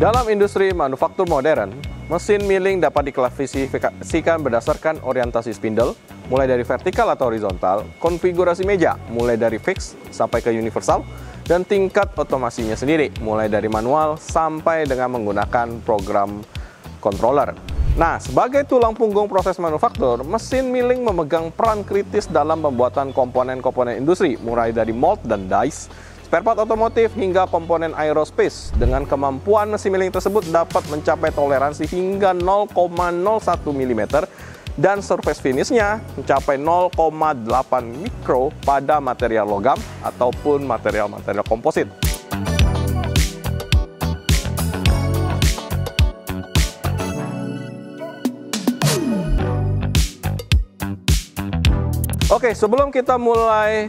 Dalam industri manufaktur modern, mesin milling dapat diklasifikasikan berdasarkan orientasi spindle, mulai dari vertikal atau horizontal, konfigurasi meja, mulai dari fix sampai ke universal, dan tingkat otomasinya sendiri, mulai dari manual sampai dengan menggunakan program controller. Nah, sebagai tulang punggung proses manufaktur, mesin milling memegang peran kritis dalam pembuatan komponen-komponen industri, mulai dari mold dan dies, spare part otomotif hingga komponen aerospace. Dengan kemampuan mesin milling tersebut dapat mencapai toleransi hingga 0,01 mm dan surface finishnya mencapai 0,8 mikro pada material logam ataupun material-material komposit. Oke, sebelum kita mulai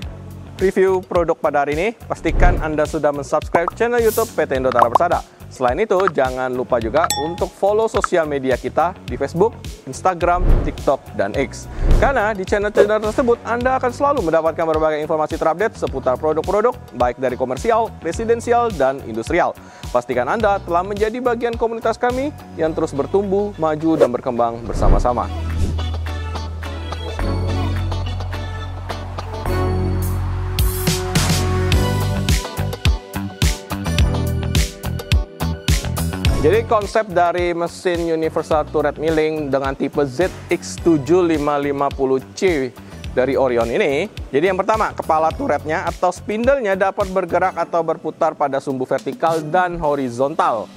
review produk pada hari ini, pastikan Anda sudah mensubscribe channel YouTube PT Indo Tara Persada. Selain itu, jangan lupa juga untuk follow sosial media kita di Facebook, Instagram, TikTok, dan X. Karena di channel-channel tersebut, Anda akan selalu mendapatkan berbagai informasi terupdate seputar produk-produk, baik dari komersial, residensial, dan industrial. Pastikan Anda telah menjadi bagian komunitas kami yang terus bertumbuh, maju, dan berkembang bersama-sama. Jadi konsep dari mesin Universal Turret Milling dengan tipe ZX7550C dari Orion ini, jadi yang pertama, kepala turretnya atau spindle-nya dapat bergerak atau berputar pada sumbu vertikal dan horizontal.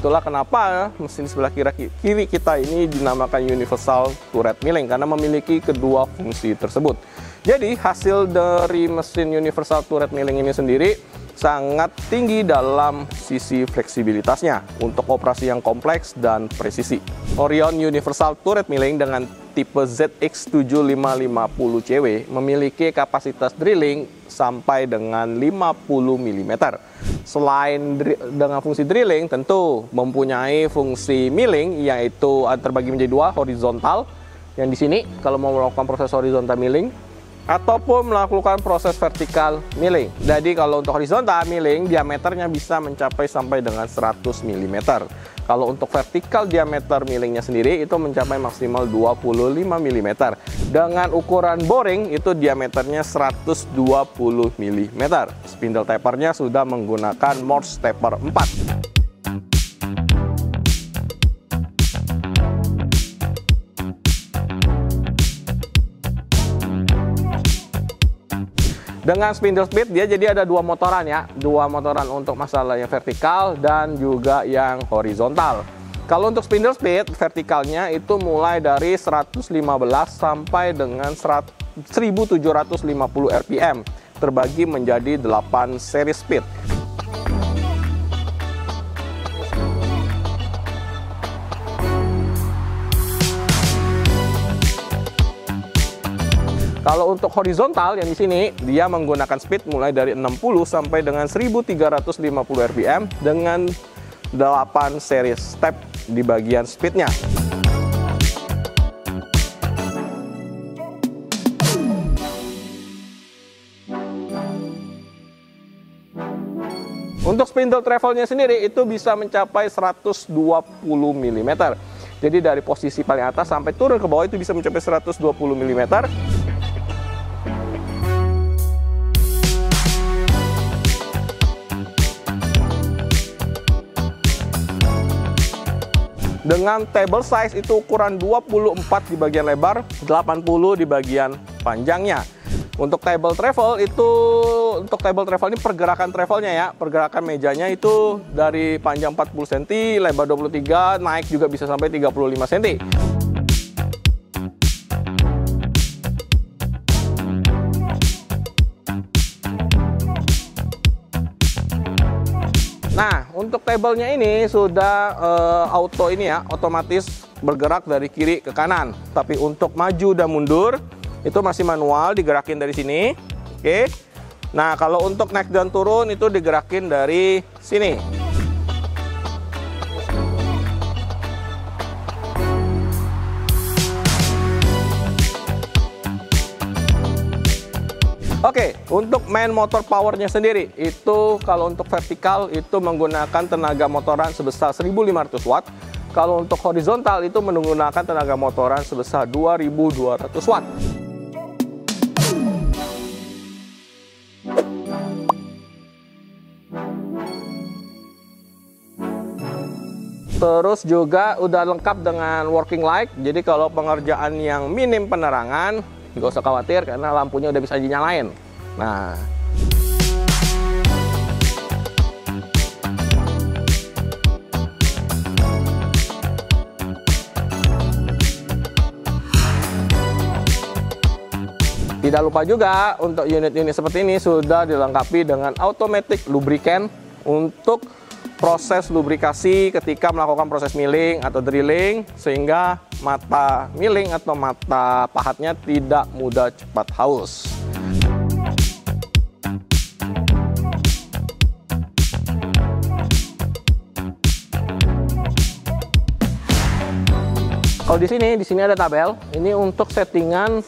Itulah kenapa mesin sebelah kiri kita ini dinamakan Universal Turret Milling, karena memiliki kedua fungsi tersebut. Jadi hasil dari mesin Universal Turret Milling ini sendiri sangat tinggi dalam sisi fleksibilitasnya untuk operasi yang kompleks dan presisi. Orion Universal Turret Milling dengan tipe ZX7550CW memiliki kapasitas drilling sampai dengan 50 mm. Selain dengan fungsi drilling, tentu mempunyai fungsi milling, yaitu terbagi menjadi dua, horizontal, yang di sini kalau mau melakukan proses horizontal milling, ataupun melakukan proses vertikal milling. Jadi kalau untuk horizontal milling, diameternya bisa mencapai sampai dengan 100 mm. Kalau untuk vertikal diameter millingnya sendiri itu mencapai maksimal 25 mm. Dengan ukuran boring itu diameternya 120 mm. Spindle tapernya sudah menggunakan Morse taper 4. Dengan spindle speed dia jadi ada dua motoran ya, dua motoran untuk masalah yang vertikal dan juga yang horizontal. Kalau untuk spindle speed vertikalnya itu mulai dari 115 sampai dengan 1750 rpm, terbagi menjadi 8 seri speed. Kalau untuk horizontal yang di sini, dia menggunakan speed mulai dari 60 sampai dengan 1350 rpm dengan 8 seri step di bagian speednya. Untuk spindle travelnya sendiri itu bisa mencapai 120 mm. Jadi dari posisi paling atas sampai turun ke bawah itu bisa mencapai 120 mm. Dengan table size itu ukuran 24 di bagian lebar, 80 di bagian panjangnya. Untuk table travel ini pergerakan travelnya ya, pergerakan mejanya itu dari panjang 40 cm, lebar 23, naik juga bisa sampai 35 cm. Nah, untuk tabelnya ini sudah auto ini ya, otomatis bergerak dari kiri ke kanan. Tapi untuk maju dan mundur itu masih manual, digerakin dari sini. Oke. Nah, kalau untuk naik dan turun itu digerakin dari sini. Oke, untuk main motor powernya sendiri, itu kalau untuk vertikal itu menggunakan tenaga motoran sebesar 1.500 watt. Kalau untuk horizontal itu menggunakan tenaga motoran sebesar 2.200 watt. Terus juga udah lengkap dengan working light. Jadi kalau pengerjaan yang minim penerangan, nggak usah khawatir karena lampunya udah bisa dinyalain. Nah, tidak lupa juga untuk unit ini seperti ini sudah dilengkapi dengan automatic lubricant untuk proses lubrikasi ketika melakukan proses milling atau drilling, sehingga mata milling atau mata pahatnya tidak mudah cepat haus. Kalau di sini ada tabel. Ini untuk settingan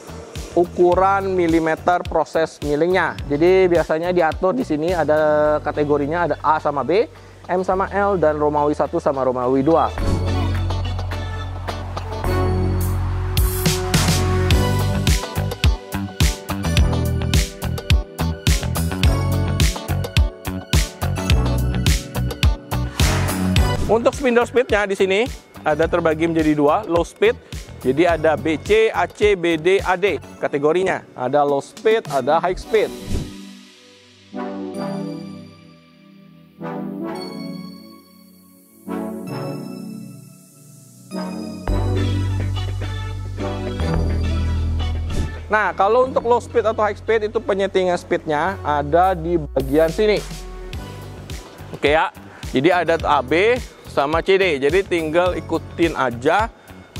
ukuran milimeter proses millingnya. Jadi biasanya diatur di sini ada kategorinya, ada A sama B, M sama L, dan Romawi 1 sama Romawi 2. Untuk spindle speednya di sini ada terbagi menjadi dua, low speed. Jadi ada BC, AC, BD, AD kategorinya. Ada low speed, ada high speed. Nah, kalau untuk low speed atau high speed itu penyetingan speednya ada di bagian sini. Oke ya, jadi ada AB sama CD. Jadi tinggal ikutin aja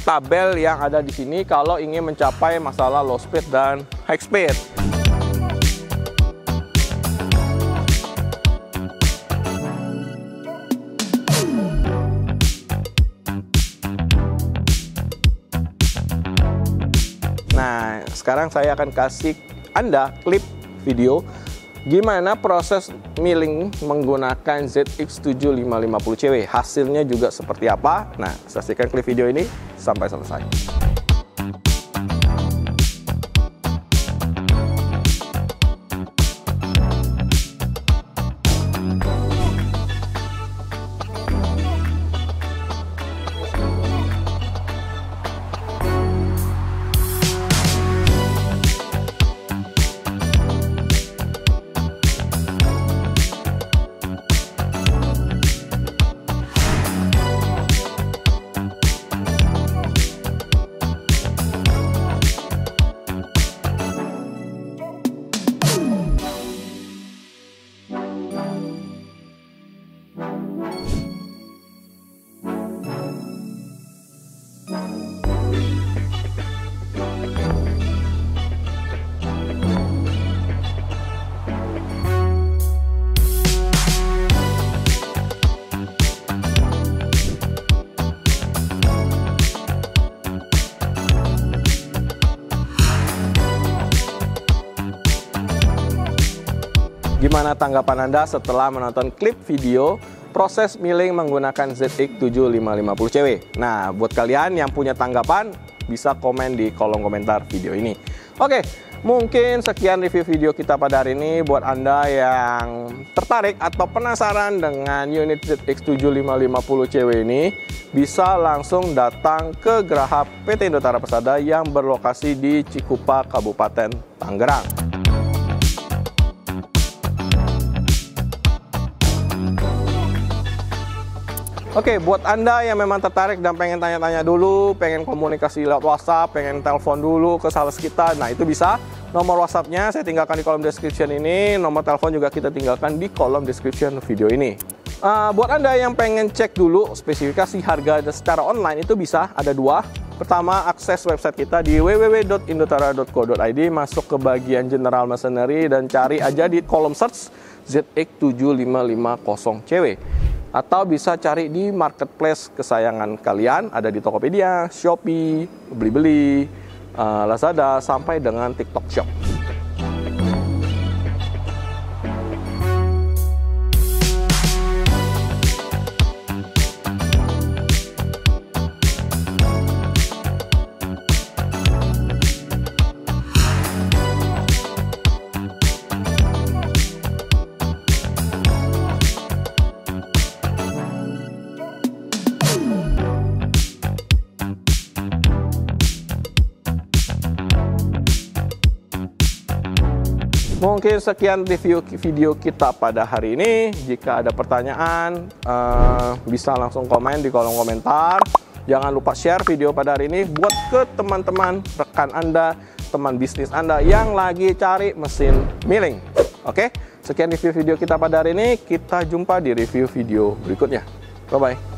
tabel yang ada di sini kalau ingin mencapai masalah low speed dan high speed. Nah, sekarang saya akan kasih Anda klip video gimana proses milling menggunakan ZX7550CW. Hasilnya juga seperti apa. Nah, saksikan klip video ini sampai selesai. Gimana tanggapan Anda setelah menonton klip video proses milling menggunakan ZX7550CW? Nah, buat kalian yang punya tanggapan, bisa komen di kolom komentar video ini. Oke, mungkin sekian review video kita pada hari ini. Buat Anda yang tertarik atau penasaran dengan unit ZX7550CW ini, bisa langsung datang ke Geraha PT Indotara Persada yang berlokasi di Cikupa, Kabupaten Tangerang. Oke, buat Anda yang memang tertarik dan pengen tanya-tanya dulu, pengen komunikasi lewat WhatsApp, pengen telepon dulu ke sales kita, nah itu bisa. Nomor WhatsApp-nya saya tinggalkan di kolom description ini, nomor telepon juga kita tinggalkan di kolom description video ini. Buat Anda yang pengen cek dulu spesifikasi harga secara online itu bisa, ada dua. Pertama, akses website kita di www.indotara.co.id, masuk ke bagian General Machinery dan cari aja di kolom search ZX7550CW. Atau bisa cari di marketplace kesayangan kalian, ada di Tokopedia, Shopee, Blibli, Lazada, sampai dengan TikTok Shop. Mungkin sekian review video kita pada hari ini. Jika ada pertanyaan, bisa langsung komen di kolom komentar. Jangan lupa share video pada hari ini buat ke teman-teman, rekan Anda, teman bisnis Anda yang lagi cari mesin milling. Oke, sekian review video kita pada hari ini. Kita jumpa di review video berikutnya. Bye-bye.